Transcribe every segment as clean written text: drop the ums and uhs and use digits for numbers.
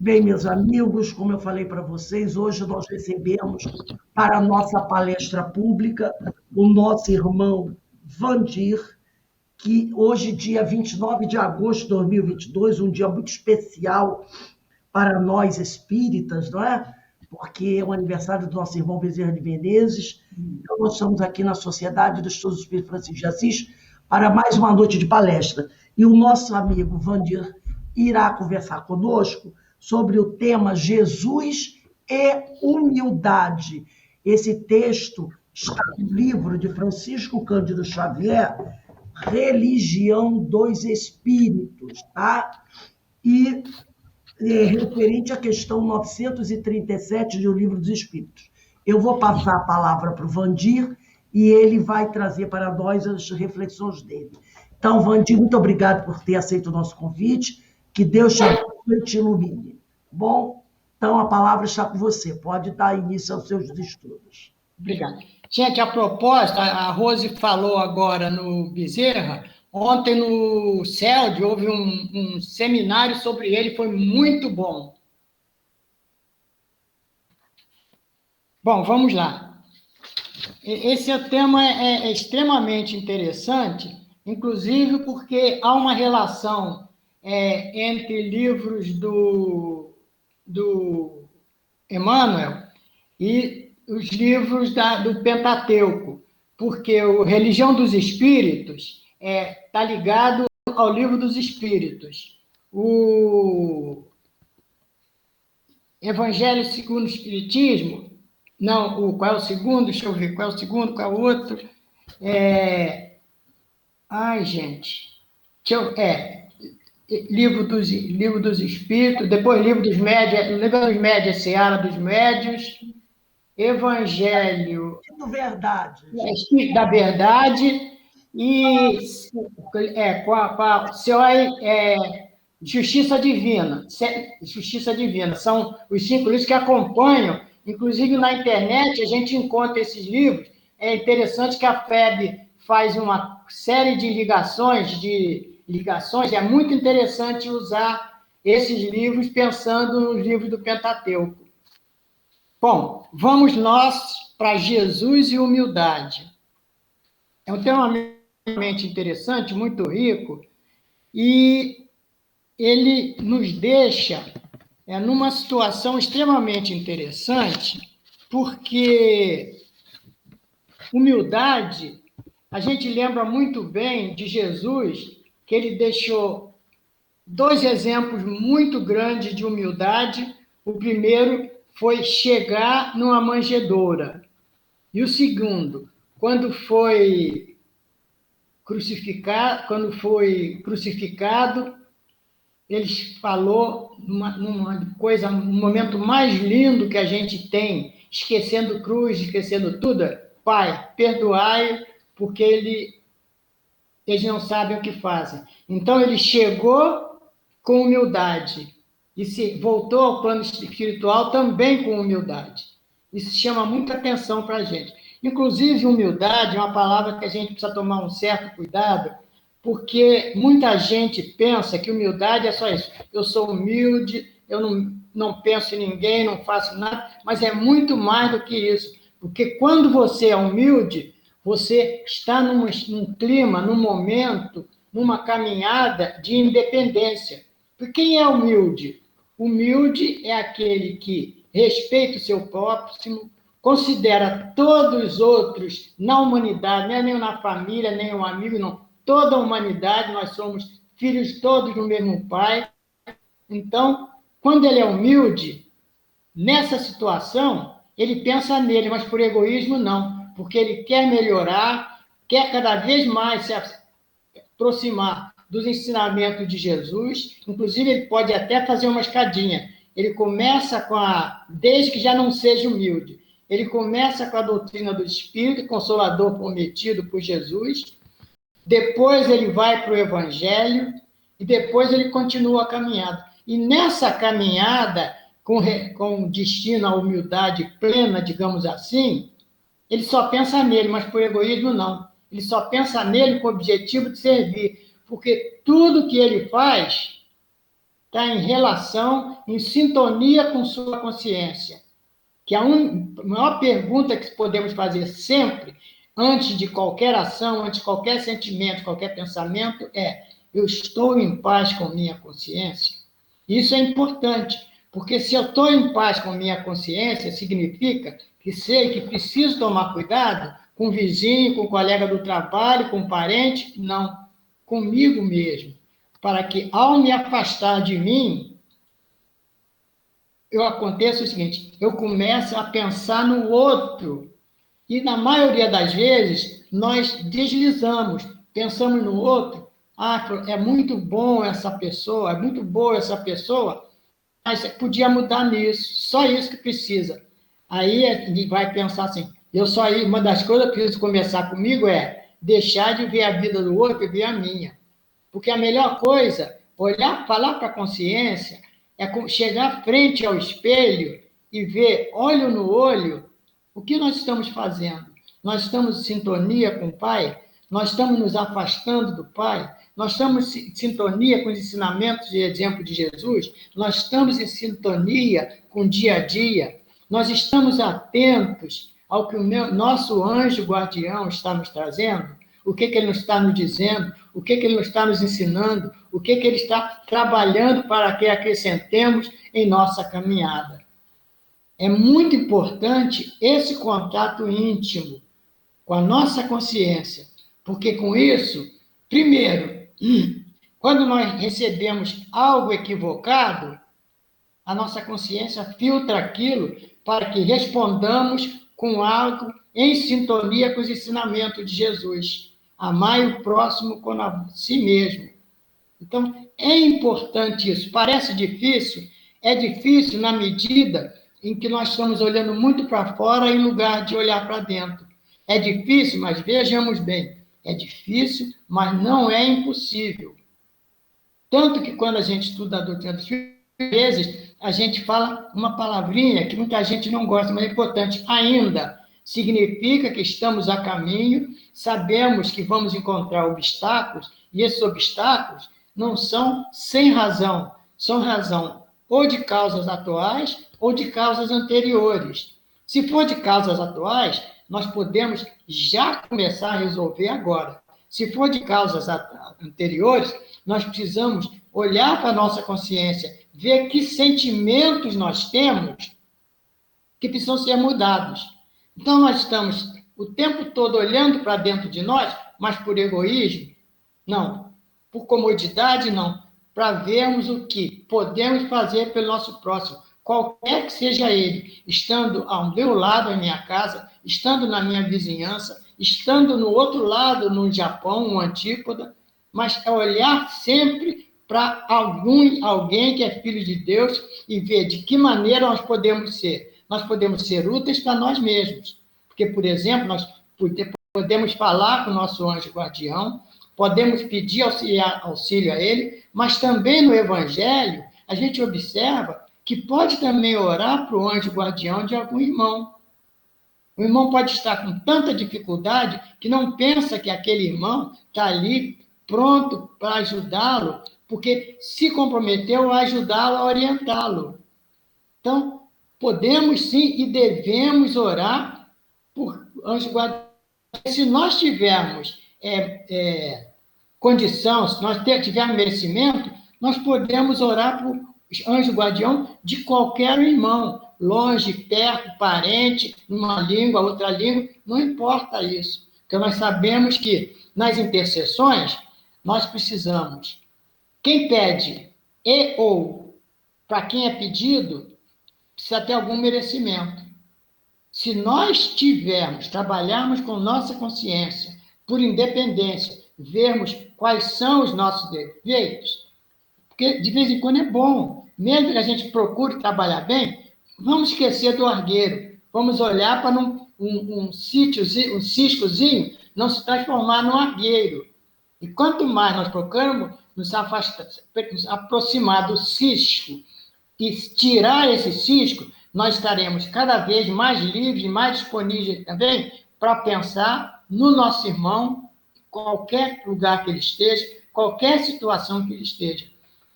Bem, meus amigos, como eu falei para vocês, hoje nós recebemos para a nossa palestra pública o nosso irmão Vandir, que hoje, dia 29 de agosto de 2022, um dia muito especial para nós espíritas, não é? Porque é o aniversário do nosso irmão Bezerra de Menezes. Então, nós estamos aqui na Sociedade dos Estudos do Espírito Francisco de Assis para mais uma noite de palestra. E o nosso amigo Vandir irá conversar conosco sobre o tema Jesus e humildade. Esse texto está no livro de Francisco Cândido Xavier, Religião dos Espíritos, tá? E referente à questão 937 do Livro dos Espíritos. Eu vou passar a palavra para o Vandir e ele vai trazer para nós as reflexões dele. Então, Vandir, muito obrigado por ter aceito o nosso convite. Que Deus te abençoe e te ilumine. Bom, então a palavra está com você. Pode dar início aos seus estudos. Obrigado. Gente, a propósito, a Rose falou agora no Bezerra. Ontem, no CELD, houve um seminário sobre ele, foi muito bom. Bom, vamos lá. Esse tema é extremamente interessante, inclusive porque há uma relação entre livros do Emmanuel e os livros do Pentateuco, porque o Religião dos Espíritos está ligado ao Livro dos Espíritos. O Evangelho segundo o Espiritismo, não, qual é o segundo? Deixa eu ver, qual é o segundo, qual é o outro? Ai, gente. Livro dos Espíritos, depois Livro dos Médios, Seara dos Médios, Evangelho... Verdade. Espírito da Verdade e Justiça Divina. Justiça Divina. São os 5 livros que acompanham. Inclusive, na internet, a gente encontra esses livros. É interessante que a FEB faz uma série de ligações. É muito interessante usar esses livros pensando nos livros do Pentateuco. Bom, vamos nós para Jesus e humildade. É um tema realmente interessante, muito rico, e ele nos deixa numa situação extremamente interessante, porque humildade, a gente lembra muito bem de Jesus, que ele deixou 2 exemplos muito grandes de humildade. O primeiro foi chegar numa manjedoura. E o segundo, quando foi crucificado, ele falou numa coisa, um momento mais lindo que a gente tem, esquecendo cruz, esquecendo tudo: Pai, perdoai, porque eles não sabem o que fazem. Então, ele chegou com humildade e voltou ao plano espiritual também com humildade. Isso chama muita atenção para a gente. Inclusive, humildade é uma palavra que a gente precisa tomar um certo cuidado, porque muita gente pensa que humildade é só isso. Eu sou humilde, eu não penso em ninguém, não faço nada, mas é muito mais do que isso. Porque quando você é humilde, você está num clima, num momento, numa caminhada de independência. Porque quem é humilde? Humilde é aquele que respeita o seu próximo, considera todos os outros na humanidade, não é nem na família, nem um amigo, não. Toda a humanidade, nós somos filhos todos do mesmo Pai. Então, quando ele é humilde, nessa situação, ele pensa nele, mas por egoísmo não, porque ele quer melhorar, quer cada vez mais se aproximar dos ensinamentos de Jesus. Inclusive, ele pode até fazer uma escadinha. Ele começa desde que já não seja humilde, ele começa com a doutrina do Espírito Consolador prometido por Jesus, depois ele vai para o Evangelho, e depois ele continua a caminhada. E nessa caminhada, com destino à humildade plena, digamos assim, ele só pensa nele, mas por egoísmo não. Ele só pensa nele com o objetivo de servir, porque tudo que ele faz está em relação, em sintonia com sua consciência. Que a maior pergunta que podemos fazer sempre, antes de qualquer ação, antes de qualquer sentimento, qualquer pensamento, é: eu estou em paz com minha consciência? Isso é importante, porque se eu estou em paz com minha consciência, significa que sei que preciso tomar cuidado com o vizinho, com o colega do trabalho, com o parente, não, comigo mesmo, para que, ao me afastar de mim, aconteça o seguinte: eu começo a pensar no outro. E, na maioria das vezes, nós deslizamos, pensamos no outro. Ah, é muito bom essa pessoa, é muito boa essa pessoa, mas podia mudar nisso, só isso que precisa. Aí ele vai pensar assim: uma das coisas que eu preciso começar comigo é deixar de ver a vida do outro e ver a minha. Porque a melhor coisa, falar para a consciência, é chegar frente ao espelho e ver, olho no olho, o que nós estamos fazendo. Nós estamos em sintonia com o Pai? Nós estamos nos afastando do Pai? Nós estamos em sintonia com os ensinamentos e exemplo de Jesus? Nós estamos em sintonia com o dia a dia? Nós estamos atentos ao que o nosso anjo guardião está nos trazendo? O que ele está nos dizendo? O que ele está nos ensinando? O que ele está trabalhando para que acrescentemos em nossa caminhada? É muito importante esse contato íntimo com a nossa consciência, porque com isso, primeiro, quando nós recebemos algo equivocado, a nossa consciência filtra aquilo para que respondamos com algo em sintonia com os ensinamentos de Jesus. Amai o próximo como a si mesmo. Então, é importante isso. Parece difícil? É difícil na medida em que nós estamos olhando muito para fora em lugar de olhar para dentro. É difícil, mas vejamos bem, é difícil, mas não é impossível. Tanto que quando a gente estuda a doutrina dos Espíritos, às vezes a gente fala uma palavrinha que muita gente não gosta, mas é importante ainda. Significa que estamos a caminho, sabemos que vamos encontrar obstáculos, e esses obstáculos não são sem razão, são razão ou de causas atuais ou de causas anteriores. Se for de causas atuais, nós podemos já começar a resolver agora. Se for de causas anteriores, nós precisamos olhar para a nossa consciência, ver que sentimentos nós temos que precisam ser mudados. Então, nós estamos o tempo todo olhando para dentro de nós, mas por egoísmo? Não. Por comodidade? Não. Para vermos o que podemos fazer pelo nosso próximo, qualquer que seja ele, estando ao meu lado em minha casa, estando na minha vizinhança, estando no outro lado, no Japão, no Antípoda, mas é olhar sempre para alguém que é filho de Deus e ver de que maneira nós podemos ser. Nós podemos ser úteis para nós mesmos. Porque, por exemplo, nós podemos falar com o nosso anjo guardião, podemos pedir auxílio a ele, mas também no Evangelho a gente observa que pode também orar para o anjo guardião de algum irmão. O irmão pode estar com tanta dificuldade que não pensa que aquele irmão está ali pronto para ajudá-lo, porque se comprometeu a ajudá-lo, a orientá-lo. Então, podemos sim e devemos orar por anjo guardião. Se nós tivermos condição, se nós tivermos merecimento, nós podemos orar por anjo guardião de qualquer irmão, longe, perto, parente, numa língua, outra língua, não importa isso. Porque nós sabemos que nas intercessões nós precisamos. Quem pede ou para quem é pedido, precisa ter algum merecimento. Se nós trabalharmos com nossa consciência, por independência, vermos quais são os nossos defeitos, porque de vez em quando é bom, mesmo que a gente procure trabalhar bem, vamos esquecer do argueiro, vamos olhar para um ciscozinho não se transformar num argueiro. E quanto mais nós procuramos nos aproximar do cisco e tirar esse cisco, nós estaremos cada vez mais livres e mais disponíveis também para pensar no nosso irmão, qualquer lugar que ele esteja, qualquer situação que ele esteja.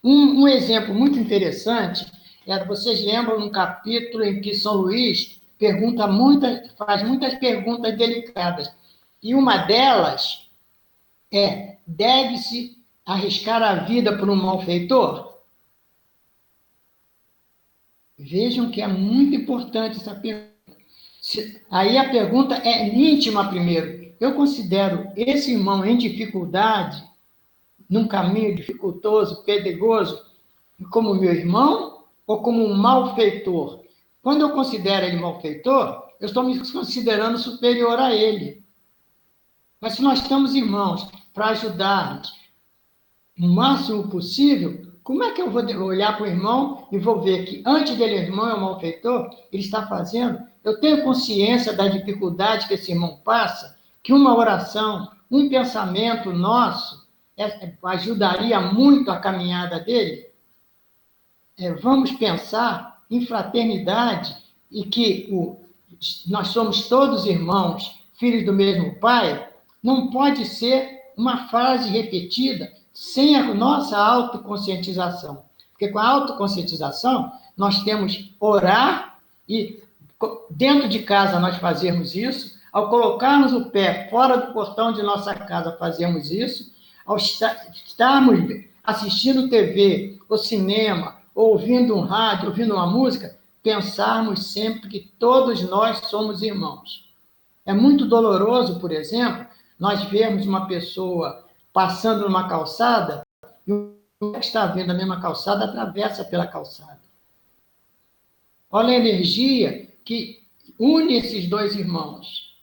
Um exemplo muito interessante vocês lembram num capítulo em que São Luís faz muitas perguntas delicadas. E uma delas é: deve-se arriscar a vida por um malfeitor? Vejam que é muito importante essa pergunta. Aí a pergunta é íntima primeiro. Eu considero esse irmão em dificuldade, num caminho dificultoso, pedregoso, como meu irmão ou como um malfeitor? Quando eu considero ele malfeitor, eu estou me considerando superior a ele. Mas se nós estamos irmãos para ajudar-nos o máximo possível, como é que eu vou olhar para o irmão e vou ver que antes dele, o irmão é um malfeitor, ele está fazendo? Eu tenho consciência da dificuldade que esse irmão passa, que uma oração, um pensamento nosso ajudaria muito a caminhada dele? Vamos pensar em fraternidade e que nós somos todos irmãos, filhos do mesmo Pai, não pode ser uma frase repetida sem a nossa autoconscientização. Porque com a autoconscientização, nós temos orar e, dentro de casa, nós fazermos isso, ao colocarmos o pé fora do portão de nossa casa, fazemos isso, ao estarmos assistindo TV, ou cinema, ouvindo um rádio, ouvindo uma música, pensarmos sempre que todos nós somos irmãos. É muito doloroso, por exemplo, nós vermos uma pessoa passando numa calçada e o que está vendo a mesma calçada atravessa pela calçada. Olha a energia que une esses dois irmãos.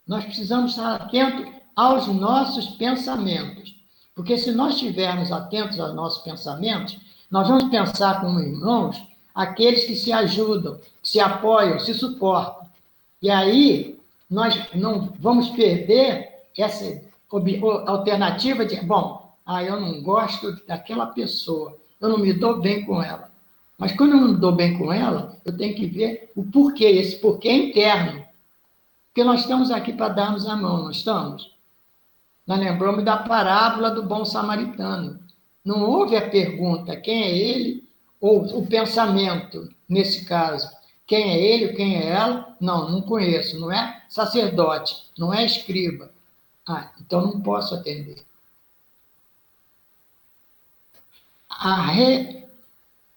Nós precisamos estar atentos aos nossos pensamentos, porque se nós estivermos atentos aos nossos pensamentos, nós vamos pensar como irmãos aqueles que se ajudam, que se apoiam, se suportam. E aí nós não vamos perder essa alternativa de, eu não gosto daquela pessoa, eu não me dou bem com ela. Mas quando eu não me dou bem com ela, eu tenho que ver o porquê, esse porquê interno. Porque nós estamos aqui para darmos a mão, não estamos? Nós lembramos da parábola do bom samaritano. Não houve a pergunta quem é ele, ou o pensamento, nesse caso. Quem é ele, quem é ela? Não conheço. Não é sacerdote, não é escriba. Então não posso atender. A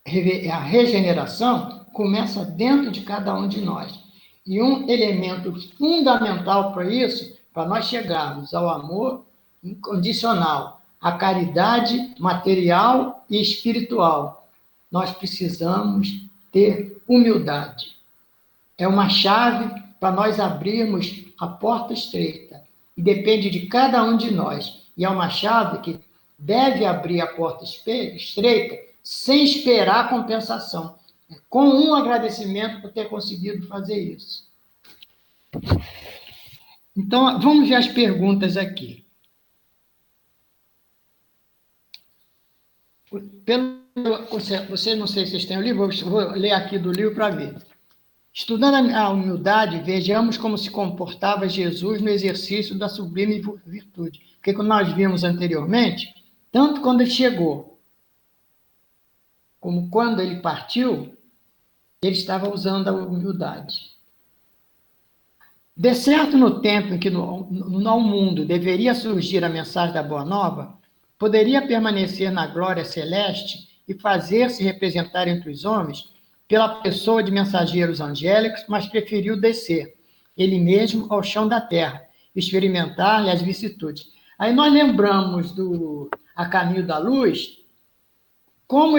regeneração começa dentro de cada um de nós. E um elemento fundamental para isso, para nós chegarmos ao amor incondicional, à caridade material e espiritual, nós precisamos ter humildade. É uma chave para nós abrirmos a porta estreita. E depende de cada um de nós. E é uma chave que deve abrir a porta estreita sem esperar a compensação, com um agradecimento por ter conseguido fazer isso. Então, vamos ver as perguntas aqui. Você não sei se vocês têm o livro, vou ler aqui do livro para ver. Estudando a humildade, vejamos como se comportava Jesus no exercício da sublime virtude. Porque, como nós vimos anteriormente, tanto quando ele chegou, como quando ele partiu, ele estava usando a humildade. De certo, no tempo em que no mundo deveria surgir a mensagem da Boa Nova, poderia permanecer na glória celeste e fazer-se representar entre os homens pela pessoa de mensageiros angélicos, mas preferiu descer, ele mesmo, ao chão da terra, experimentar-lhe as vicissitudes. Aí nós lembramos do A Caminho da Luz, como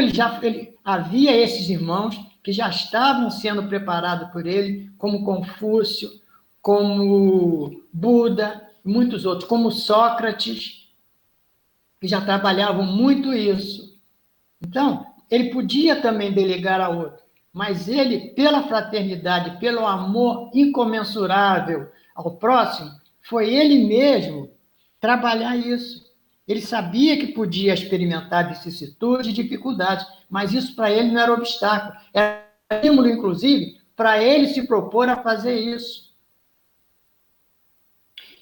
havia esses irmãos que já estavam sendo preparados por ele, como Confúcio, como Buda, e muitos outros, como Sócrates, que já trabalhavam muito isso. Então, ele podia também delegar a outro, mas ele, pela fraternidade, pelo amor incomensurável ao próximo, foi ele mesmo trabalhar isso. Ele sabia que podia experimentar vicissitudes e dificuldades, mas isso para ele não era obstáculo, era estímulo, inclusive, para ele se propor a fazer isso.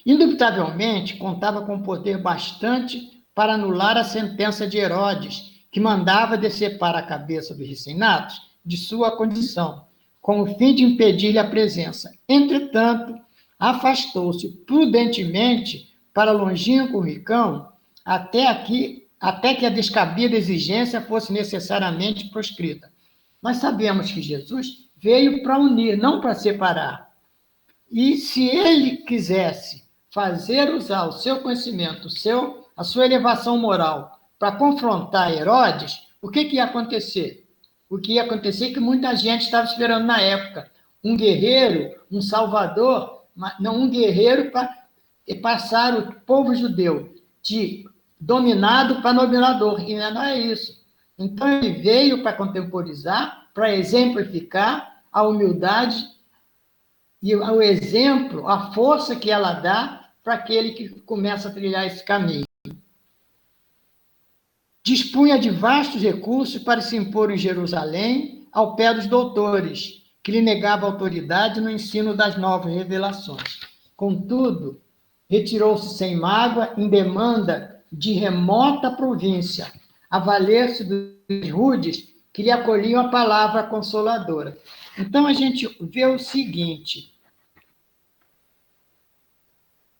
Indubitavelmente, contava com poder bastante para anular a sentença de Herodes que mandava decepar a cabeça dos recém-natos de sua condição, com o fim de impedir-lhe a presença. Entretanto, afastou-se prudentemente para longínquo ricão, até que a descabida exigência fosse necessariamente proscrita. Nós sabemos que Jesus veio para unir, não para separar. E se ele quisesse usar o seu conhecimento, a sua elevação moral para confrontar Herodes, o que ia acontecer? O que ia acontecer é que muita gente estava esperando na época um guerreiro, um salvador, não um guerreiro para passar o povo judeu de dominado para dominador, e não é isso. Então, ele veio para contemporizar, para exemplificar a humildade e o exemplo, a força que ela dá para aquele que começa a trilhar esse caminho. Dispunha de vastos recursos para se impor em Jerusalém ao pé dos doutores, que lhe negavam autoridade no ensino das novas revelações. Contudo, retirou-se sem mágoa em demanda de remota província, a valer-se dos rudes que lhe acolhiam a palavra consoladora. Então, a gente vê o seguinte: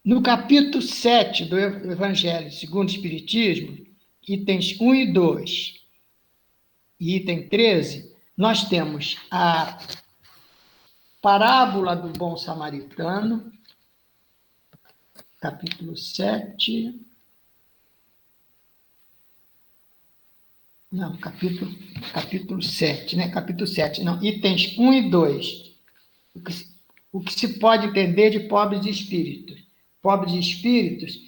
no capítulo 7 do Evangelho segundo o Espiritismo, itens 1 e 2, e item 13, nós temos a parábola do bom samaritano, capítulo 7. Não, capítulo 7, né? Capítulo 7, não, itens 1 e 2. O que se pode entender de pobres de espíritos? Pobres de espíritos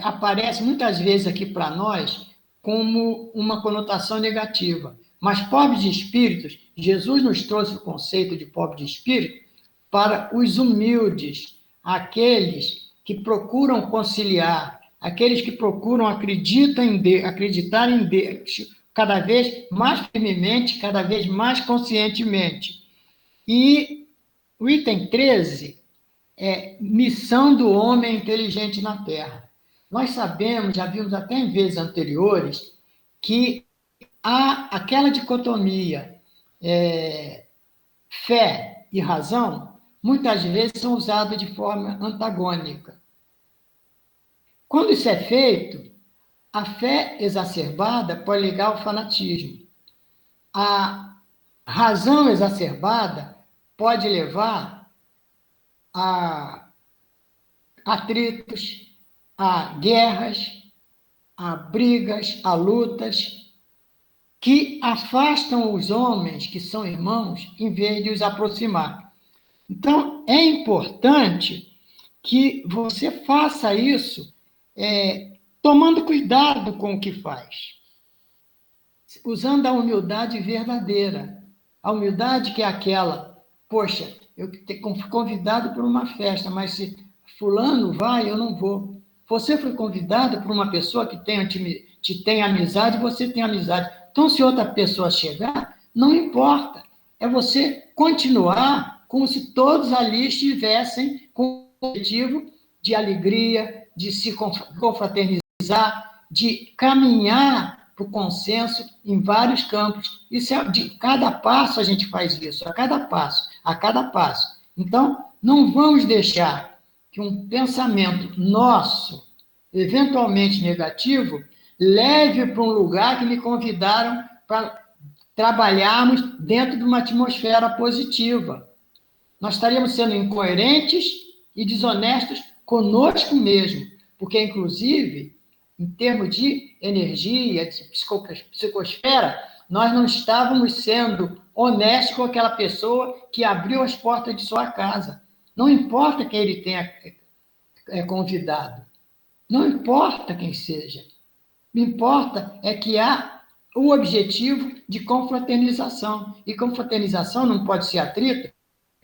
aparece muitas vezes aqui para nós como uma conotação negativa. Mas pobres de espíritos, Jesus nos trouxe o conceito de pobre de espírito para os humildes, aqueles que procuram conciliar, aqueles que procuram acreditar em Deus, cada vez mais firmemente, cada vez mais conscientemente. E o item 13 é missão do homem inteligente na Terra. Nós sabemos, já vimos até em vezes anteriores, que há aquela dicotomia fé e razão, muitas vezes são usadas de forma antagônica. Quando isso é feito, a fé exacerbada pode ligar ao fanatismo. A razão exacerbada pode levar a atritos, a guerras, a brigas, a lutas, que afastam os homens que são irmãos, em vez de os aproximar. Então, é importante que você faça isso tomando cuidado com o que faz, usando a humildade verdadeira. A humildade que é aquela, poxa, eu fui convidado para uma festa, mas se fulano vai, eu não vou. Você foi convidado por uma pessoa que tem amizade, você tem amizade. Então, se outra pessoa chegar, não importa. É você continuar como se todos ali estivessem com o objetivo de alegria, de se confraternizar, de caminhar para o consenso em vários campos. Isso de cada passo a gente faz isso, a cada passo, a cada passo. Então, não vamos deixar que um pensamento nosso, eventualmente negativo, leve para um lugar que me convidaram para trabalharmos dentro de uma atmosfera positiva. Nós estaríamos sendo incoerentes e desonestos conosco mesmo, porque, inclusive, em termos de energia, de psicosfera, nós não estávamos sendo honestos com aquela pessoa que abriu as portas de sua casa. Não importa quem ele tenha convidado, não importa quem seja. O que importa é que há o objetivo de confraternização. E confraternização não pode ser atrito.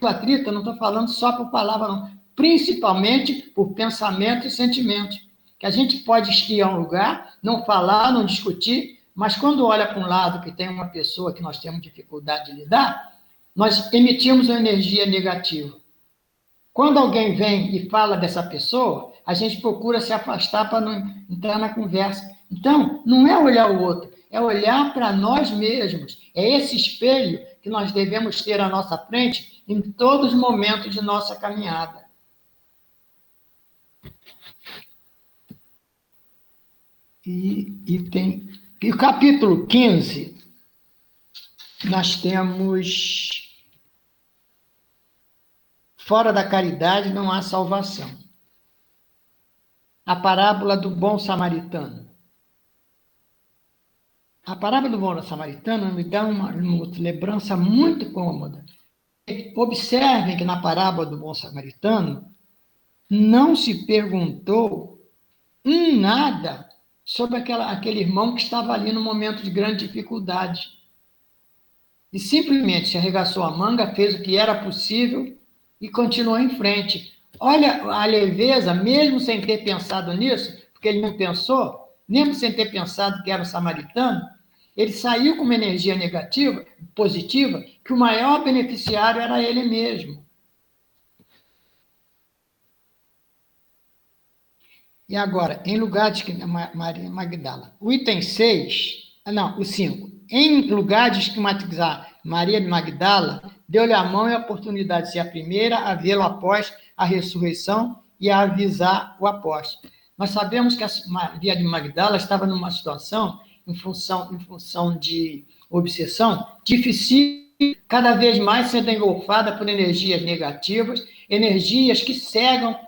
Atrito, eu não estou falando só por palavra, não. Principalmente por pensamento e sentimento. Que a gente pode ir a um lugar, não falar, não discutir, mas quando olha para um lado que tem uma pessoa que nós temos dificuldade de lidar, nós emitimos uma energia negativa. Quando alguém vem e fala dessa pessoa, a gente procura se afastar para não entrar na conversa. Então, não é olhar o outro, é olhar para nós mesmos. É esse espelho que nós devemos ter à nossa frente em todos os momentos de nossa caminhada. E o capítulo 15, nós temos: fora da caridade não há salvação. A parábola do bom samaritano. A parábola do bom samaritano me dá uma lembrança muito cômoda. Observem que na parábola do bom samaritano não se perguntou nada sobre aquele irmão que estava ali no momento de grande dificuldade. E simplesmente se arregaçou a manga, fez o que era possível e continuou em frente. Olha a leveza, mesmo sem ter pensado nisso, porque ele não pensou, mesmo sem ter pensado que era um samaritano, ele saiu com uma energia negativa, positiva, que o maior beneficiário era ele mesmo. E agora, em lugar de Maria Magdala, o item 6, não, o 5. Em lugar de estigmatizar Maria de Magdala, deu-lhe a mão e a oportunidade de ser a primeira a vê-lo após a ressurreição e a avisar o apóstolo. Nós sabemos que a Maria de Magdala estava numa situação, em função de obsessão, difícil, cada vez mais sendo engolfada por energias negativas, energias que cegam.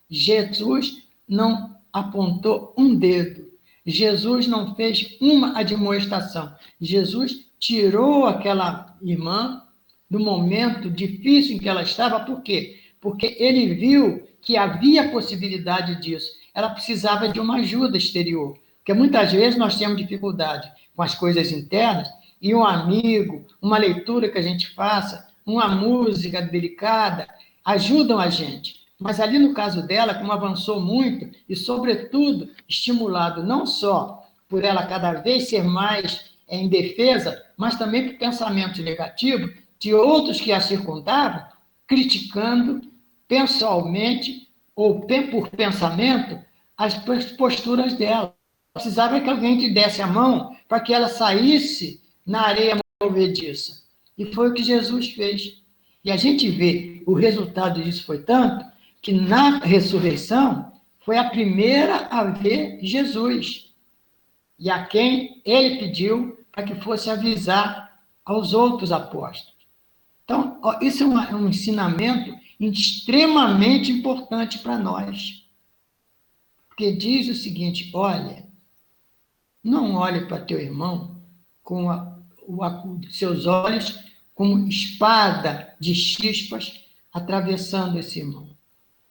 Jesus não apontou um dedo. Jesus não fez uma admoestação. Jesus tirou aquela irmã do momento difícil em que ela estava. Por quê? Porque ele viu que havia possibilidade disso. Ela precisava de uma ajuda exterior. Porque muitas vezes nós temos dificuldade com as coisas internas e um amigo, uma leitura que a gente faça, uma música delicada, ajudam a gente. Mas ali no caso dela, como avançou muito, e sobretudo estimulado não só por ela cada vez ser mais indefesa, mas também por pensamento negativo de outros que a circundavam, criticando pessoalmente ou por pensamento as posturas dela. Precisava que alguém te desse a mão para que ela saísse na areia movediça. E foi o que Jesus fez. E a gente vê, o resultado disso foi tanto que na ressurreição foi a primeira a ver Jesus, e a quem ele pediu para que fosse avisar aos outros apóstolos. Então, isso é um ensinamento extremamente importante para nós, porque diz o seguinte: olha, não olhe para teu irmão com seus olhos como espada de chispas atravessando esse irmão.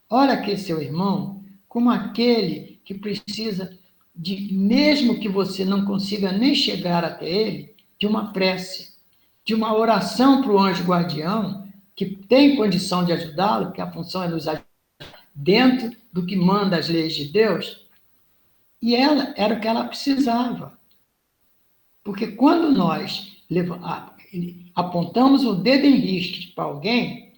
Olha aqui seu irmão como aquele que precisa de, mesmo que você não consiga nem chegar até ele, de uma prece, de uma oração para o anjo guardião, que tem condição de ajudá-lo, porque a função é nos ajudar dentro do que manda as leis de Deus. E ela era o que ela precisava. Porque quando nós apontamos o dedo em risco para alguém,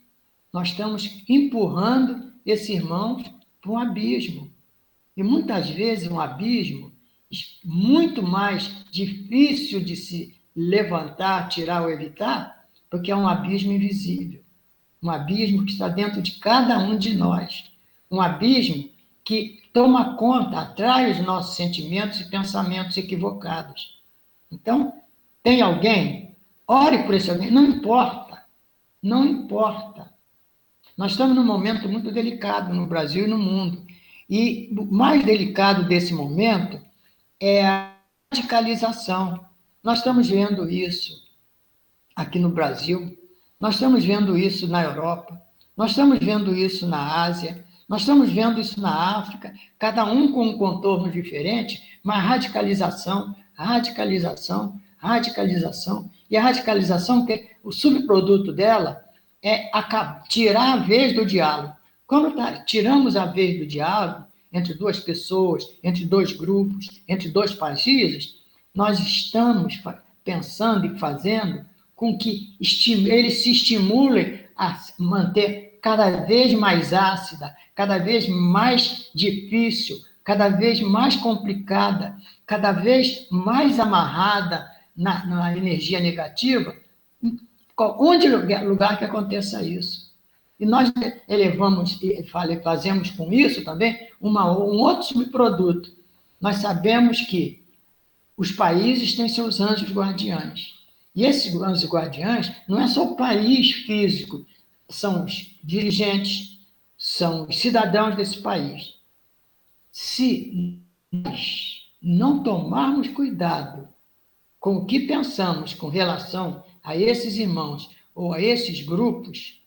nós estamos empurrando esse irmão para um abismo. E muitas vezes um abismo muito mais difícil de se levantar, tirar ou evitar, porque é um abismo invisível. Um abismo que está dentro de cada um de nós. Um abismo que toma conta, atrai os nossos sentimentos e pensamentos equivocados. Então, tem alguém? Ore por esse alguém. Não importa. Não importa. Nós estamos num momento muito delicado no Brasil e no mundo. E o mais delicado desse momento é a radicalização. Nós estamos vendo isso aqui no Brasil, nós estamos vendo isso na Europa, nós estamos vendo isso na Ásia, nós estamos vendo isso na África, cada um com um contorno diferente, mas radicalização. E a radicalização, que o subproduto dela é tirar a vez do diálogo. Quando tiramos a vez do diálogo entre duas pessoas, entre dois grupos, entre dois países, nós estamos pensando e fazendo com que eles se estimulem a manter cada vez mais ácida, cada vez mais difícil, cada vez mais complicada, cada vez mais amarrada na energia negativa, onde lugar que aconteça isso? E nós elevamos e fazemos com isso também um outro subproduto. Nós sabemos que os países têm seus anjos guardiães. E esses anjos guardiães não é só o país físico, são os dirigentes, são os cidadãos desse país. Se nós não tomarmos cuidado com o que pensamos com relação a esses irmãos ou a esses grupos,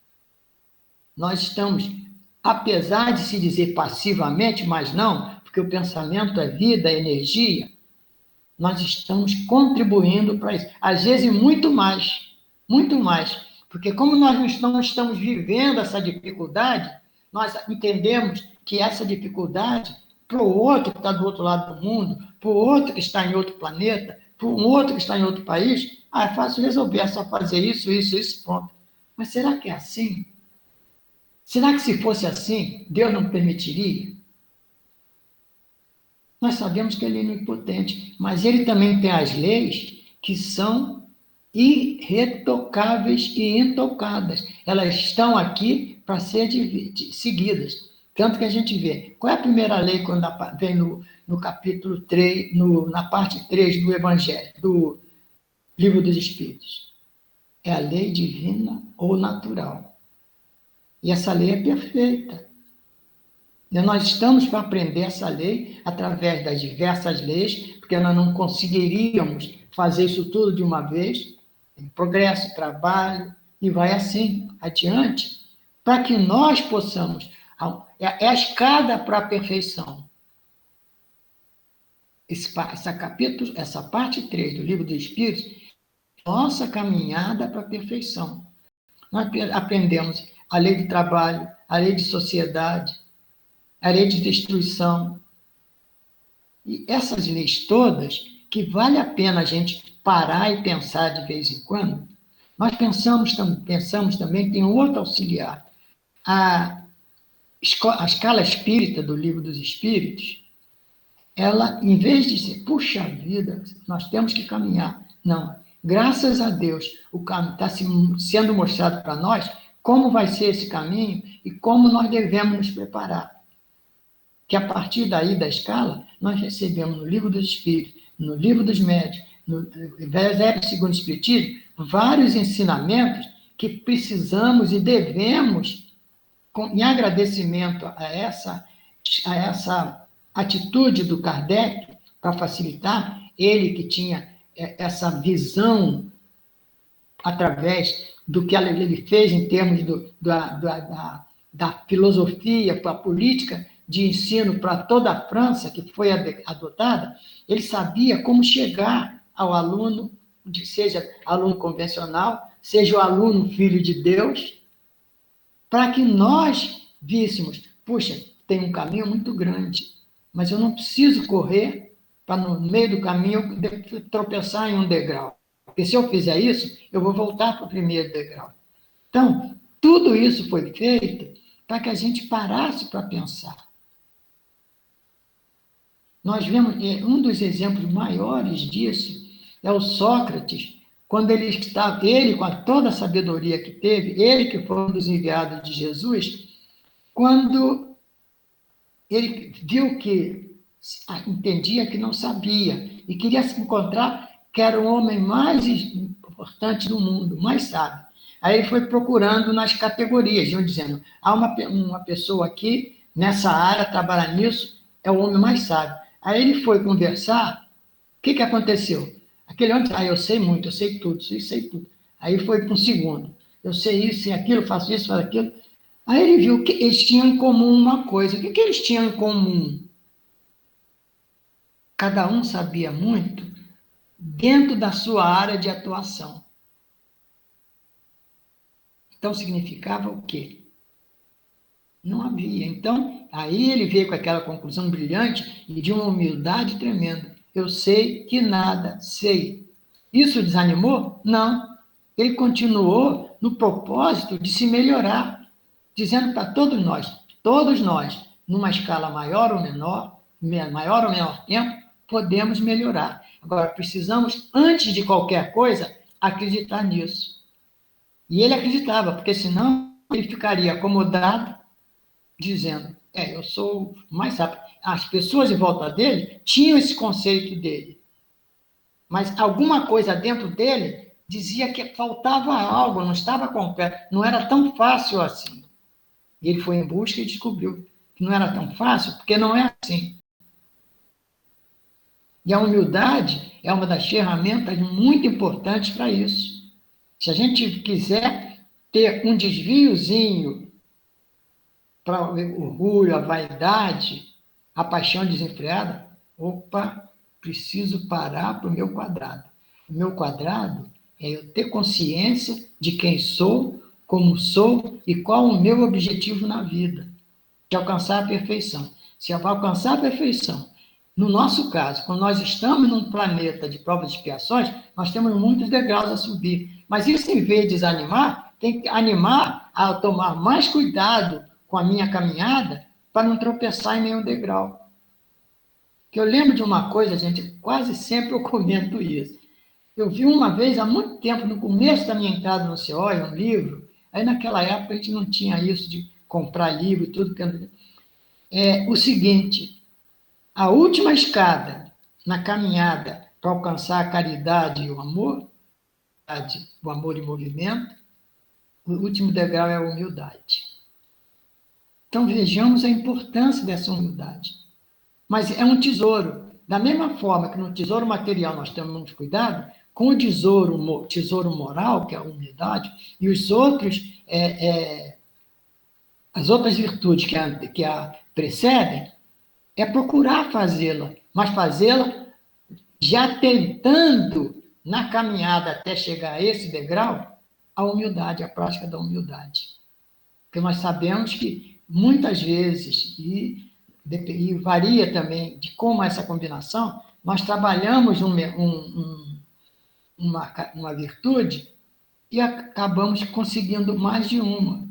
nós estamos, apesar de se dizer passivamente, mas não, porque o pensamento é vida, é energia, nós estamos contribuindo para isso. Às vezes, muito mais, porque como nós não estamos vivendo essa dificuldade, nós entendemos que essa dificuldade, para o outro que está do outro lado do mundo, para o outro que está em outro planeta, para um outro que está em outro país, é fácil resolver, é só fazer isso, pronto. Mas será que é assim? Será que se fosse assim, Deus não permitiria? Nós sabemos que ele é onipotente, mas ele também tem as leis que são irretocáveis e intocadas. Elas estão aqui para ser seguidas. Tanto que a gente vê. Qual é a primeira lei quando vem no capítulo 3, na parte 3 do Evangelho, do Livro dos Espíritos? É a lei divina ou natural. E essa lei é perfeita. E nós estamos para aprender essa lei através das diversas leis, porque nós não conseguiríamos fazer isso tudo de uma vez. Progresso, trabalho, e vai assim adiante, para que nós possamos. É a escada para a perfeição. Essa parte 3 do Livro dos Espíritos, nossa caminhada para a perfeição. Nós aprendemos a lei de trabalho, a lei de sociedade, a lei de destruição. E essas leis todas, que vale a pena a gente parar e pensar de vez em quando, nós pensamos também que tem um outro auxiliar. A escala espírita do Livro dos Espíritos, ela, em vez de ser, puxa vida, nós temos que caminhar. Não, graças a Deus, o caminho está sendo mostrado para nós como vai ser esse caminho e como nós devemos nos preparar. Que a partir daí da escala, nós recebemos no Livro dos Espíritos, no Livro dos Médiuns, no Evangelho segundo o Espiritismo, vários ensinamentos que precisamos e devemos, em agradecimento a essa atitude do Kardec, para facilitar, ele que tinha essa visão através do que ele fez em termos da filosofia para a política de ensino para toda a França, que foi adotada, ele sabia como chegar ao aluno, seja aluno convencional, seja o aluno filho de Deus, para que nós víssemos, puxa, tem um caminho muito grande, mas eu não preciso correr para no meio do caminho eu tropeçar em um degrau. Porque se eu fizer isso, eu vou voltar para o primeiro degrau. Então, tudo isso foi feito para que a gente parasse para pensar. Nós vemos, um dos exemplos maiores disso é o Sócrates, quando ele com toda a sabedoria que teve, ele que foi um dos enviados de Jesus, quando ele viu que entendia que não sabia e queria se encontrar que era o homem mais importante do mundo, mais sábio. Aí ele foi procurando nas categorias, dizendo, há uma pessoa aqui, nessa área, trabalha nisso, é o homem mais sábio. Aí ele foi conversar, o que aconteceu? Aquele homem disse, eu sei muito, eu sei tudo, sei tudo. Aí foi para um segundo, eu sei isso, sei aquilo, faço isso, faço aquilo. Aí ele viu que eles tinham em comum uma coisa. O que eles tinham em comum? Cada um sabia muito dentro da sua área de atuação. Então, significava o quê? Não havia. Então, aí ele veio com aquela conclusão brilhante e de uma humildade tremenda. Eu sei que nada sei. Isso desanimou? Não. Ele continuou no propósito de se melhorar, dizendo para todos nós, numa escala maior ou menor, maior ou menor tempo, podemos melhorar. Agora, precisamos, antes de qualquer coisa, acreditar nisso. E ele acreditava, porque senão ele ficaria acomodado, dizendo, eu sou mais rápido. As pessoas em volta dele tinham esse conceito dele. Mas alguma coisa dentro dele dizia que faltava algo, não estava completo, não era tão fácil assim. E ele foi em busca e descobriu que não era tão fácil, porque não é assim. E a humildade é uma das ferramentas muito importantes para isso. Se a gente quiser ter um desviozinho para o orgulho, a vaidade, a paixão desenfreada, preciso parar para o meu quadrado. O meu quadrado é eu ter consciência de quem sou, como sou e qual o meu objetivo na vida, de alcançar a perfeição. Se eu alcançar a perfeição, no nosso caso, quando nós estamos num planeta de provas e expiações, nós temos muitos degraus a subir. Mas isso, em vez de desanimar, tem que animar a tomar mais cuidado com a minha caminhada para não tropeçar em nenhum degrau. Que eu lembro de uma coisa, gente, quase sempre eu comento isso. Eu vi uma vez, há muito tempo, no começo da minha entrada no COI, um livro, aí naquela época a gente não tinha isso de comprar livro e tudo. O seguinte, a última escada na caminhada para alcançar a caridade e o amor em movimento, o último degrau é a humildade. Então vejamos a importância dessa humildade. Mas é um tesouro. Da mesma forma que no tesouro material nós temos muito cuidado, com o tesouro moral, que é a humildade, e os outros, as outras virtudes que a precedem, é procurar fazê-la, mas fazê-la já tentando, na caminhada até chegar a esse degrau, a humildade, a prática da humildade. Porque nós sabemos que, muitas vezes, e varia também de como essa combinação, nós trabalhamos uma virtude e acabamos conseguindo mais de uma.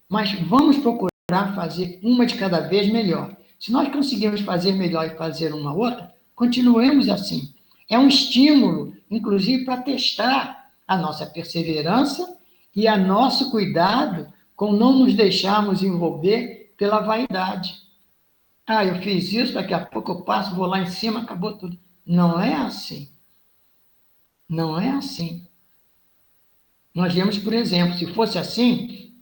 Mas vamos procurar fazer uma de cada vez melhor. Se nós conseguirmos fazer melhor e fazer uma outra, continuemos assim. É um estímulo, inclusive, para testar a nossa perseverança e o nosso cuidado com não nos deixarmos envolver pela vaidade. Eu fiz isso, daqui a pouco eu passo, vou lá em cima, acabou tudo. Não é assim. Não é assim. Nós vemos, por exemplo, se fosse assim,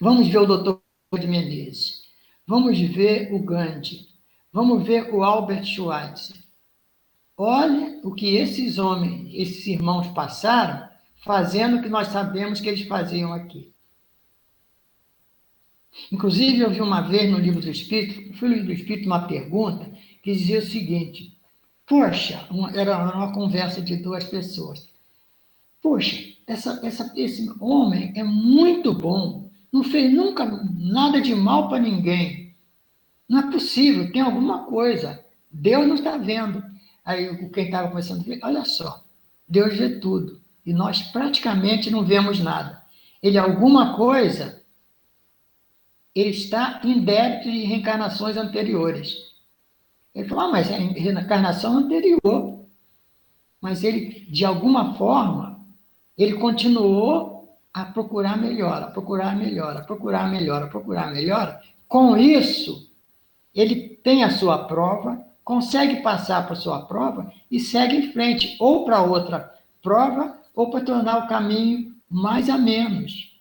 vamos ver o doutor de Menezes, vamos ver o Gandhi, vamos ver o Albert Schweitzer. Olha o que esses homens, esses irmãos passaram, fazendo o que nós sabemos que eles faziam aqui. Inclusive, eu vi uma vez no Livro do Espírito, uma pergunta que dizia o seguinte: poxa, era uma conversa de duas pessoas. Poxa, esse homem é muito bom, não fez nunca nada de mal para ninguém. Não é possível, tem alguma coisa. Deus não está vendo. Aí quem estava começando a ver, olha só, Deus vê tudo. E nós praticamente não vemos nada. Ele, alguma coisa, ele está em débito de reencarnações anteriores. Ele falou, mas é reencarnação anterior. Mas ele, de alguma forma, ele continuou a procurar melhor, a procurar melhor, a procurar melhor, a procurar melhor. Com isso, ele tem a sua prova, consegue passar para a sua prova e segue em frente, ou para outra prova, ou para tornar o caminho mais a menos.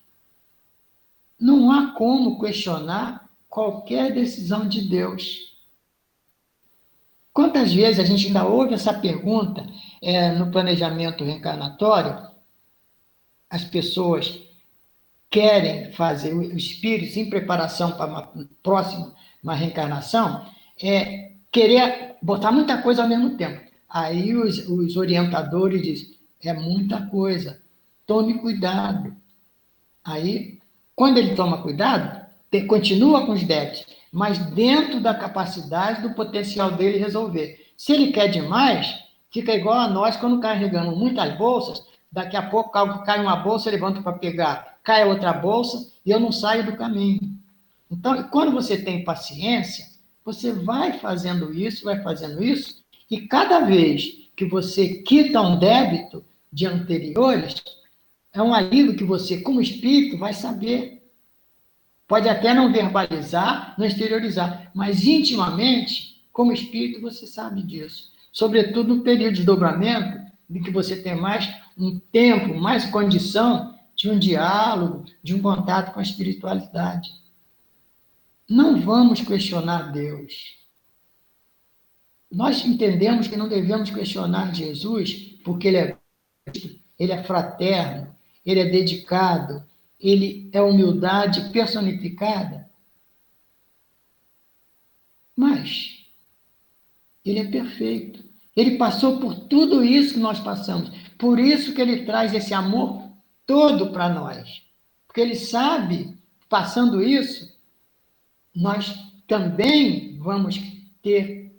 Não há como questionar qualquer decisão de Deus. Quantas vezes a gente ainda ouve essa pergunta no planejamento reencarnatório? As pessoas querem fazer, o espírito em preparação para uma próxima reencarnação, querer botar muita coisa ao mesmo tempo. Aí os orientadores dizem, é muita coisa, tome cuidado. Aí, quando ele toma cuidado, continua com os débitos, mas dentro da capacidade, do potencial dele resolver. Se ele quer demais, fica igual a nós quando carregamos muitas bolsas, daqui a pouco cai uma bolsa, eu levanto para pegar, cai a outra bolsa e eu não saio do caminho. Então, quando você tem paciência, Você vai fazendo isso, e cada vez que você quita um débito de anteriores, é um alívio que você, como espírito, vai saber. Pode até não verbalizar, não exteriorizar, mas intimamente, como espírito, você sabe disso. Sobretudo no período de desdobramento, de que você tem mais um tempo, mais condição de um diálogo, de um contato com a espiritualidade. Não vamos questionar Deus. Nós entendemos que não devemos questionar Jesus, porque ele é fraterno, ele é dedicado, ele é humildade personificada. Mas ele é perfeito. Ele passou por tudo isso que nós passamos. Por isso que ele traz esse amor todo para nós. Porque ele sabe, passando isso, nós também vamos ter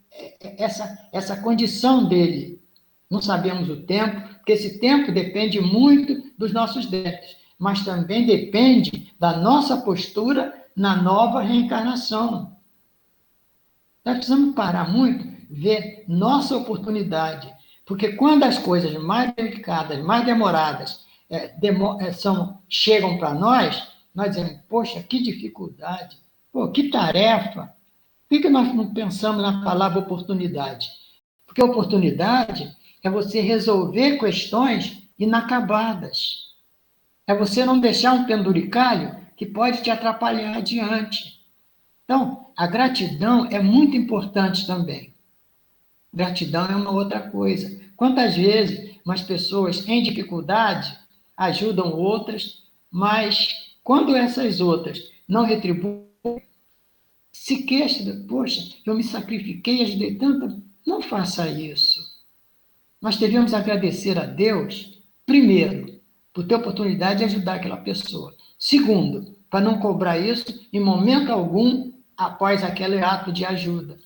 essa condição dele. Não sabemos o tempo, porque esse tempo depende muito dos nossos débitos, mas também depende da nossa postura na nova reencarnação. Nós precisamos parar muito, ver nossa oportunidade, porque quando as coisas mais delicadas, mais demoradas, chegam para nós dizemos, poxa, que dificuldade, pô, que tarefa. Por que nós não pensamos na palavra oportunidade? Porque oportunidade é você resolver questões inacabadas. É você não deixar um penduricalho que pode te atrapalhar adiante. Então, a gratidão é muito importante também. Gratidão é uma outra coisa. Quantas vezes umas pessoas em dificuldade ajudam outras, mas quando essas outras não retribuem, se queixa, poxa, eu me sacrifiquei, ajudei tanto. Não faça isso. Nós devemos agradecer a Deus, primeiro, por ter a oportunidade de ajudar aquela pessoa. Segundo, para não cobrar isso em momento algum após aquele ato de ajuda.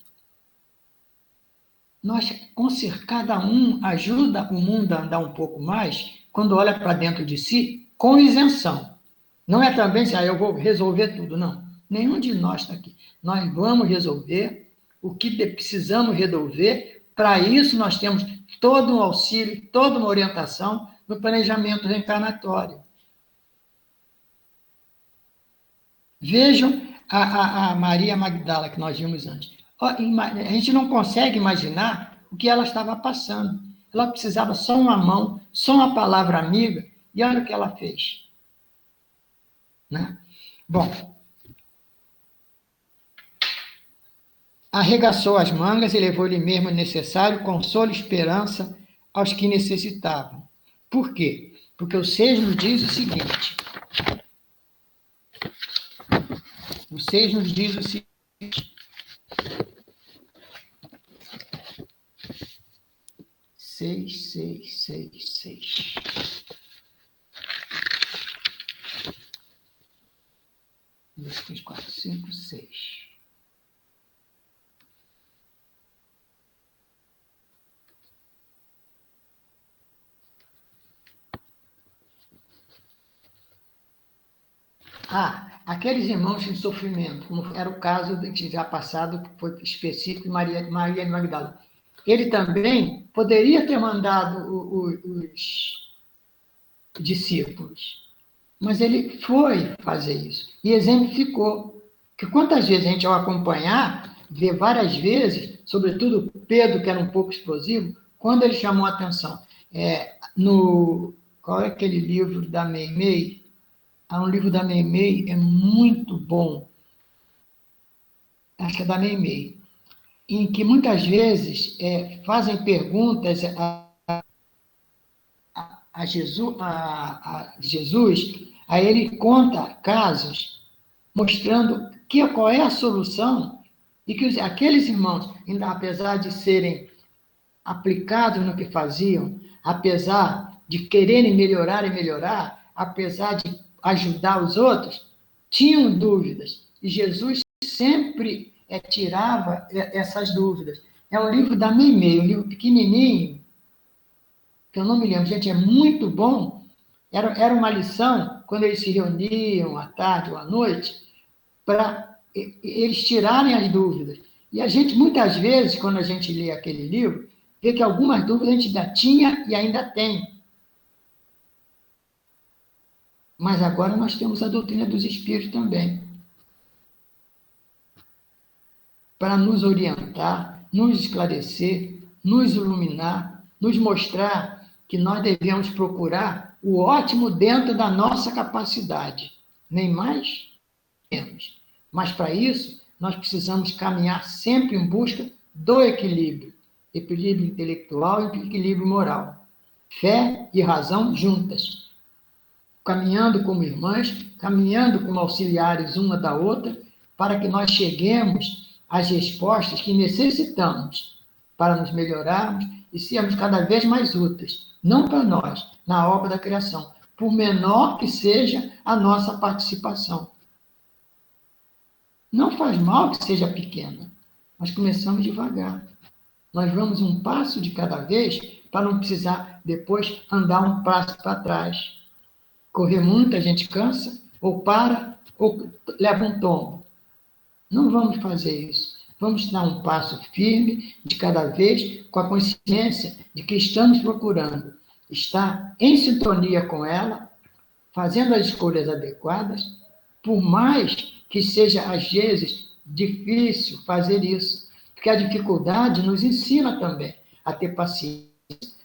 Cada um ajuda o mundo a andar um pouco mais quando olha para dentro de si com isenção. Não é também assim, eu vou resolver tudo, não. Nenhum de nós está aqui. Nós vamos resolver o que precisamos resolver. Para isso, nós temos todo um auxílio, toda uma orientação no planejamento reencarnatório. Vejam a Maria Magdala, que nós vimos antes. A gente não consegue imaginar o que ela estava passando. Ela precisava só uma mão, só uma palavra amiga, e olha o que ela fez. Né? Bom, arregaçou as mangas e levou-lhe mesmo o necessário consolo e esperança aos que necessitavam. Por quê? Porque o 6 nos diz o seguinte. O 6 nos diz o seguinte. 6. 2, 3, 4, 5, 6. Aqueles irmãos em sofrimento, como era o caso que já passado, que foi específico de Maria de Magdala. Ele também poderia ter mandado os discípulos, mas ele foi fazer isso e exemplificou. Que quantas vezes a gente, ao acompanhar, vê várias vezes, sobretudo Pedro, que era um pouco explosivo, quando ele chamou a atenção. Qual é aquele livro da Meimei? Há um livro da Meimei, é muito bom. Acho que é da Meimei. Em que muitas vezes fazem perguntas a Jesus, aí ele conta casos mostrando qual é a solução e que aqueles irmãos, apesar de serem aplicados no que faziam, apesar de quererem melhorar, apesar de ajudar os outros, tinham dúvidas. E Jesus sempre tirava essas dúvidas. É um livro da Meimei, um livro pequenininho, que eu não me lembro. Gente, é muito bom. Era uma lição, quando eles se reuniam à tarde ou à noite, para eles tirarem as dúvidas. E a gente, muitas vezes, quando a gente lê aquele livro, vê que algumas dúvidas a gente ainda tinha e ainda tem. Mas agora nós temos a doutrina dos Espíritos também, para nos orientar, nos esclarecer, nos iluminar, nos mostrar que nós devemos procurar o ótimo dentro da nossa capacidade, nem mais, nem menos. Mas para isso, nós precisamos caminhar sempre em busca do equilíbrio, equilíbrio intelectual e equilíbrio moral. Fé e razão juntas, caminhando como irmãs, caminhando como auxiliares uma da outra, para que nós cheguemos às respostas que necessitamos para nos melhorarmos e sermos cada vez mais úteis, não para nós, na obra da criação, por menor que seja a nossa participação. Não faz mal que seja pequena, mas começamos devagar. Nós vamos um passo de cada vez para não precisar depois andar um passo para trás. Correr muito, a gente cansa, ou para, ou leva um tombo. Não vamos fazer isso. Vamos dar um passo firme de cada vez, com a consciência de que estamos procurando estar em sintonia com ela, fazendo as escolhas adequadas, por mais que seja, às vezes, difícil fazer isso, porque a dificuldade nos ensina também a ter paciência,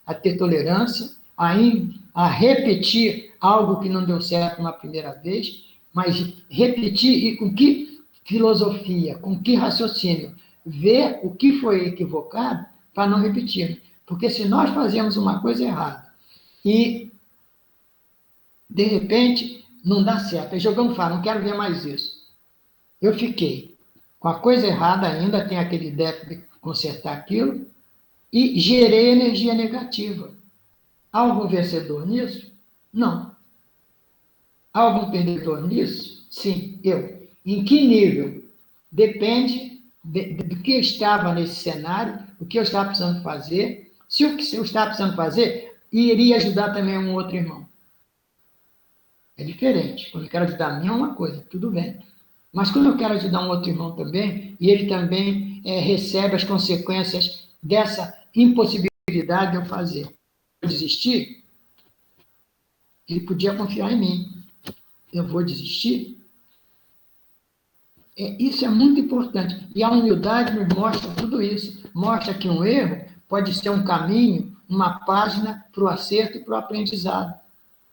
a ter tolerância, a repetir algo que não deu certo uma primeira vez, mas repetir e com que filosofia, com que raciocínio, ver o que foi equivocado para não repetir. Porque se nós fazemos uma coisa errada e, de repente, não dá certo, aí jogamos fora, não quero ver mais isso. Eu fiquei com a coisa errada ainda, tem aquele ideia de consertar aquilo, e gerei energia negativa. Há algum vencedor nisso? Não. Há algum perdedor nisso? Sim, eu. Em que nível? Depende do que eu estava nesse cenário, o que eu estava precisando fazer. Se o que eu estava precisando fazer iria ajudar também um outro irmão. É diferente. Quando eu quero ajudar a mim é uma coisa, tudo bem. Mas quando eu quero ajudar um outro irmão também, e ele também recebe as consequências dessa impossibilidade de eu fazer, eu desistir, ele podia confiar em mim. Eu vou desistir? Isso é muito importante. E a humildade nos mostra tudo isso. Mostra que um erro pode ser um caminho, uma página para o acerto e para o aprendizado.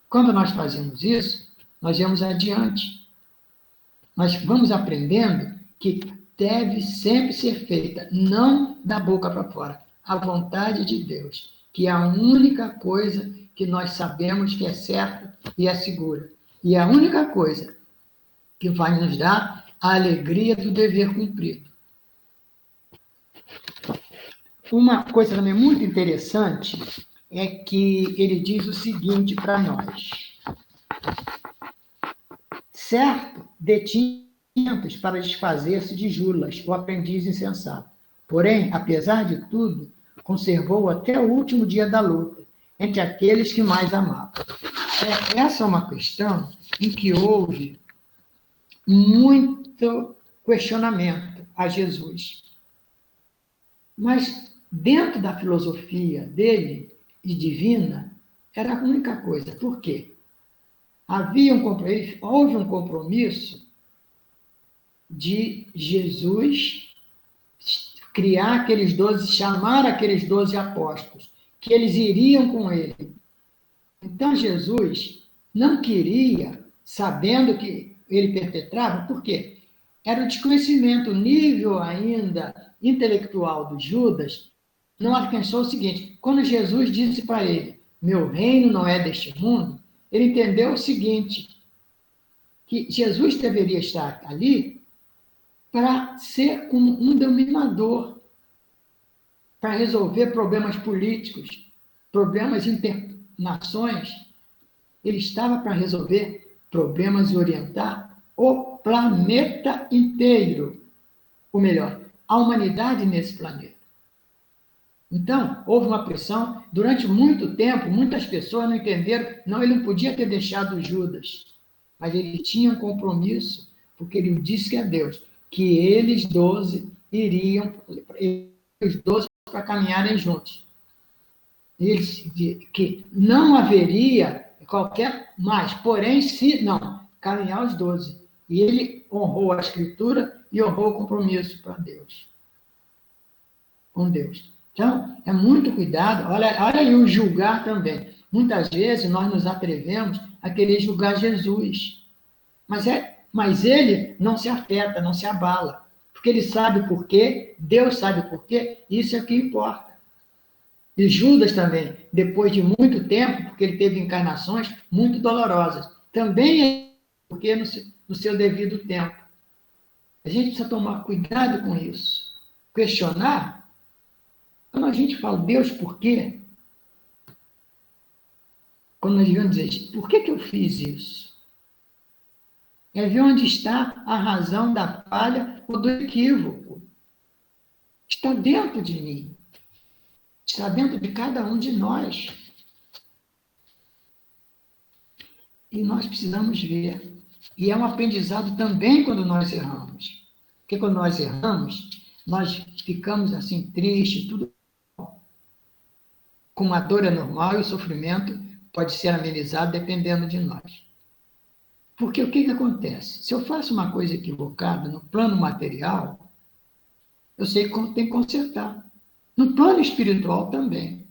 Quando nós fazemos isso, nós vamos adiante. Nós vamos aprendendo que deve sempre ser feita, não da boca para fora, a vontade de Deus, que é a única coisa que nós sabemos que é certa e é segura. E é a única coisa que vai nos dar a alegria do dever cumprido. Uma coisa também muito interessante é que ele diz o seguinte para nós. Certo, detinha tempos para desfazer-se de Julas, o aprendiz insensato. Porém, apesar de tudo, conservou até o último dia da luta, entre aqueles que mais amavam. Essa é uma questão em que houve muito questionamento a Jesus. Mas, dentro da filosofia dele, e divina, era a única coisa. Por quê? Houve um compromisso de Jesus criar aqueles 12, chamar aqueles 12 apóstolos, que eles iriam com ele. Então, Jesus não queria, sabendo que ele perpetrava, por quê? Era o desconhecimento, o nível ainda intelectual do Judas não alcançou o seguinte: quando Jesus disse para ele, meu reino não é deste mundo, ele entendeu o seguinte, que Jesus deveria estar ali para ser como um dominador, para resolver problemas políticos, problemas internações. Ele estava para resolver problemas e orientar o planeta inteiro. Ou melhor, a humanidade nesse planeta. Então, houve uma pressão. Durante muito tempo, muitas pessoas não entenderam. Não, ele não podia ter deixado Judas. Mas ele tinha um compromisso, porque ele disse que é Deus, que eles 12 iriam, os 12, para caminharem juntos. Eles que não haveria qualquer mais, porém, se não, caminhar os 12. E ele honrou a Escritura e honrou o compromisso para Deus, com Deus. Então, é muito cuidado. Olha aí o julgar também. Muitas vezes nós nos atrevemos a querer julgar Jesus. Mas ele não se afeta, não se abala. Porque ele sabe por quê, Deus sabe por quê, isso é o que importa. E Judas também, depois de muito tempo, porque ele teve encarnações muito dolorosas, também porque no seu devido tempo. A gente precisa tomar cuidado com isso. Questionar. Quando a gente fala, Deus, por quê? Quando nós vamos dizer, por que eu fiz isso? É ver onde está a razão da falha ou do equívoco. Está dentro de mim. Está dentro de cada um de nós. E nós precisamos ver. E é um aprendizado também quando nós erramos. Porque quando nós erramos, nós ficamos assim, tristes, tudo. Com a dor é normal e o sofrimento pode ser amenizado dependendo de nós. Porque o que acontece? Se eu faço uma coisa equivocada no plano material, eu sei que tem que consertar. No plano espiritual também.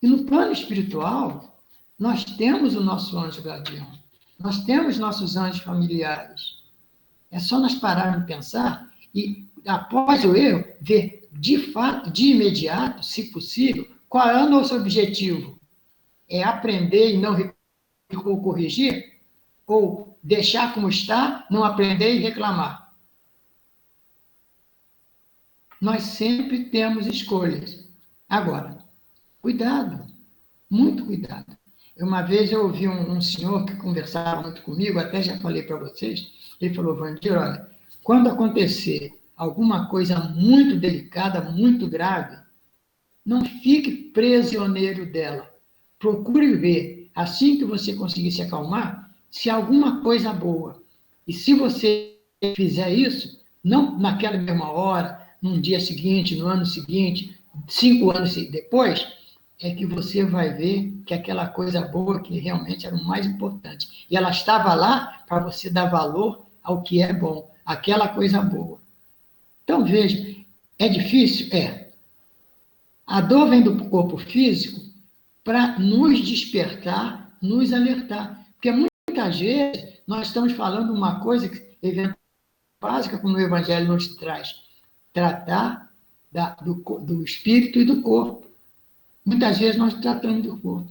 E no plano espiritual, nós temos o nosso anjo guardião. Nós temos nossos anjos familiares. É só nós pararmos de pensar e, após o erro, ver de fato, de imediato, se possível, qual é o nosso objetivo. É aprender e não corrigir? Ou deixar como está, não aprender e reclamar? Nós sempre temos escolhas. Agora, cuidado, muito cuidado. Uma vez eu ouvi um senhor que conversava muito comigo, até já falei para vocês, ele falou, Vandir, olha, quando acontecer alguma coisa muito delicada, muito grave, não fique prisioneiro dela. Procure ver, assim que você conseguir se acalmar, se há alguma coisa boa. E se você fizer isso, não naquela mesma hora, num dia seguinte, no ano seguinte, 5 anos depois, é que você vai ver que aquela coisa boa que realmente era o mais importante. E ela estava lá para você dar valor ao que é bom, aquela coisa boa. Então, veja, é difícil? É. A dor vem do corpo físico para nos despertar, nos alertar. Porque muitas vezes nós estamos falando uma coisa que, básica, como o Evangelho nos traz, tratar do espírito e do corpo. Muitas vezes nós tratamos do corpo.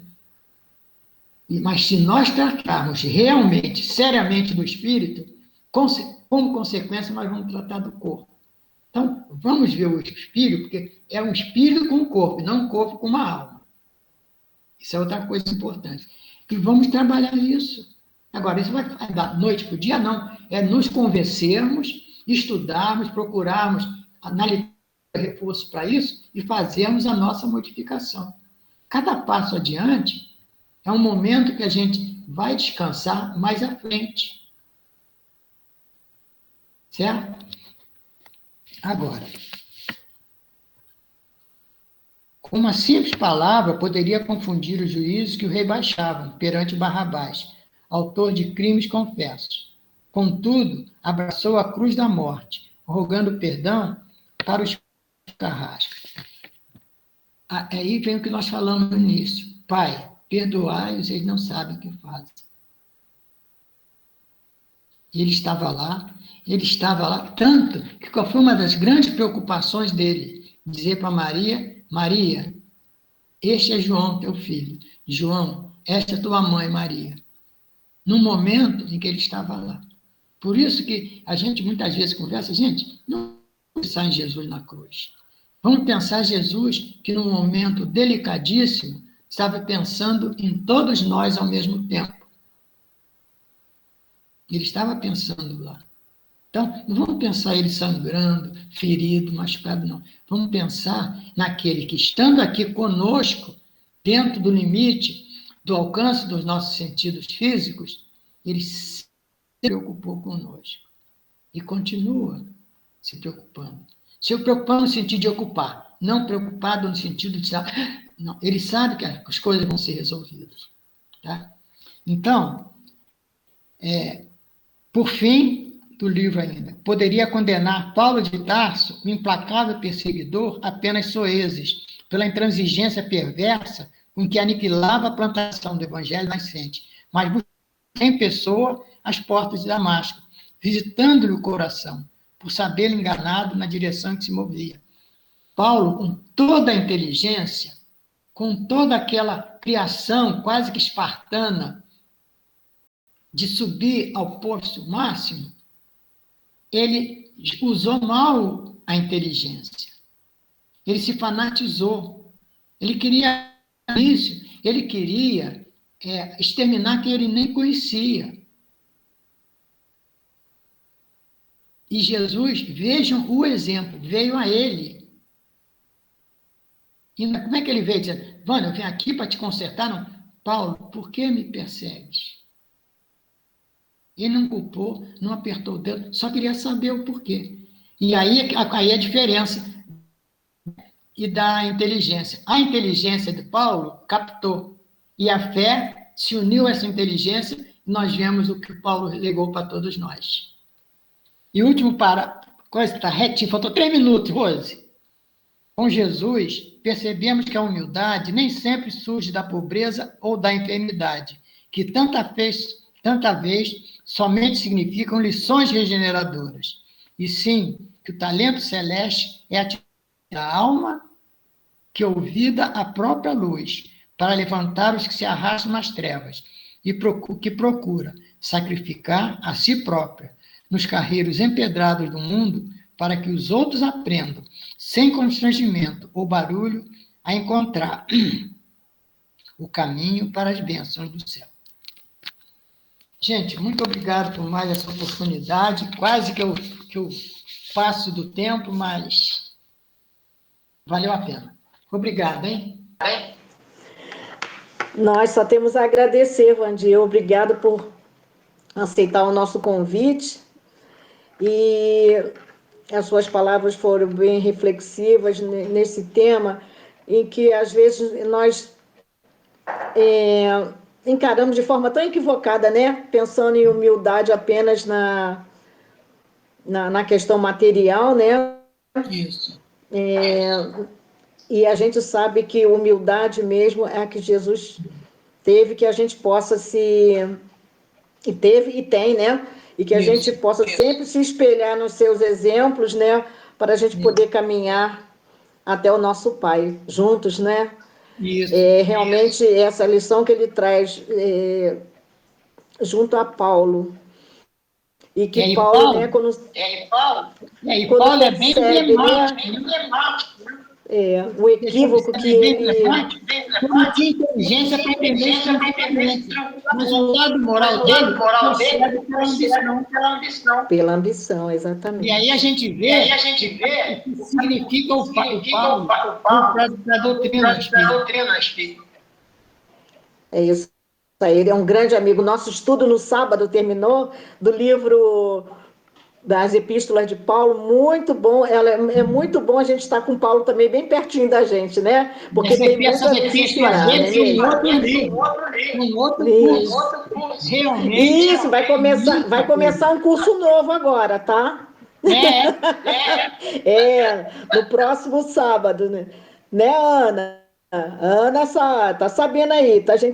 Mas se nós tratarmos realmente, seriamente do espírito, como consequência, nós vamos tratar do corpo. Então, vamos ver o espírito, porque é um espírito com um corpo, não um corpo com uma alma. Isso é outra coisa importante. E vamos trabalhar isso. Agora, isso vai da noite para o dia? Não. É nos convencermos, estudarmos, procurarmos analisar reforço para isso e fazermos a nossa modificação. Cada passo adiante é um momento que a gente vai descansar mais à frente. Certo? Agora, uma simples palavra poderia confundir os juízes que o rebaixavam perante Barrabás, autor de crimes confessos. Contudo, abraçou a cruz da morte, rogando perdão para os carrascos. Aí vem o que nós falamos no início. Pai, perdoai-os, eles não sabem o que fazem. E ele estava lá tanto que qual foi uma das grandes preocupações dele? Dizer para Maria, Maria, este é João, teu filho. João, esta é tua mãe, Maria. No momento em que ele estava lá. Por isso que a gente muitas vezes conversa, gente, não pensar em Jesus na cruz. Vamos pensar em Jesus que num momento delicadíssimo estava pensando em todos nós ao mesmo tempo. Ele estava pensando lá. Então, não vamos pensar ele sangrando, ferido, machucado, não. Vamos pensar naquele que, estando aqui conosco, dentro do limite, do alcance dos nossos sentidos físicos, ele se preocupou conosco. E continua se preocupando. Se preocupando no sentido de ocupar, não preocupado no sentido de... Não, ele sabe que as coisas vão ser resolvidas. Tá? Então, por fim do livro ainda, poderia condenar Paulo de Tarso, o implacável perseguidor, apenas soezes, pela intransigência perversa com que aniquilava a plantação do evangelho nascente, mas buscava em pessoa as portas de Damasco, visitando-lhe o coração, por sabê-lo enganado na direção em que se movia. Paulo, com toda a inteligência, com toda aquela criação quase que espartana de subir ao posto máximo, ele usou mal a inteligência. Ele se fanatizou. Ele queria isso, ele queria exterminar quem ele nem conhecia. E Jesus, vejam o exemplo, veio a ele. E como é que ele veio dizendo, Vânia, eu vim aqui para te consertar? Não. Paulo, por que me persegues? Ele não culpou, não apertou o dedo, só queria saber o porquê. E aí a diferença e da inteligência. A inteligência de Paulo captou, e a fé se uniu a essa inteligência, e nós vemos o que Paulo legou para todos nós. E último coisa está retinho, faltou 3 minutos, Rose. Com Jesus, percebemos que a humildade nem sempre surge da pobreza ou da enfermidade, que tanta vez somente significam lições regeneradoras, e sim que o talento celeste é a alma que ouvida a própria luz, para levantar os que se arrastam nas trevas, e que procura sacrificar a si própria nos carreiros empedrados do mundo, para que os outros aprendam, sem constrangimento ou barulho, a encontrar o caminho para as bênçãos do céu. Gente, muito obrigado por mais essa oportunidade. Quase que eu passo do tempo, mas valeu a pena. Obrigado, hein? Nós só temos a agradecer, Wandir. Obrigado por aceitar o nosso convite. E as suas palavras foram bem reflexivas nesse tema, em que, às vezes, nós encaramos de forma tão equivocada, né? Pensando em humildade apenas na questão material, né? Isso. E a gente sabe que humildade mesmo é a que Jesus teve, que a gente possa e teve e tem, né? E que a gente possa sempre se espelhar nos seus exemplos, né? Para a gente poder caminhar até o nosso Pai, juntos, né? Isso. Realmente, essa lição que ele traz junto a Paulo. E que Paulo, né? Quando Paulo é bem emblemático, né? O equívoco que ele... Não tinha inteligência para entender, mas o lado moral dele pela ambição, exatamente. E aí a gente vê o que significa o Paulo para a doutrina espírita. É isso aí, ele é um grande amigo. Nosso estudo no sábado terminou do livro das Epístolas de Paulo, muito bom. É muito bom a gente estar com Paulo também bem pertinho da gente, né? Porque tem muito a nos ensinar, né? Um outro curso. Realmente. Isso, vai começar um curso novo agora, tá? No próximo sábado, né? Né, Ana? Ana tá sabendo aí, tá? A gente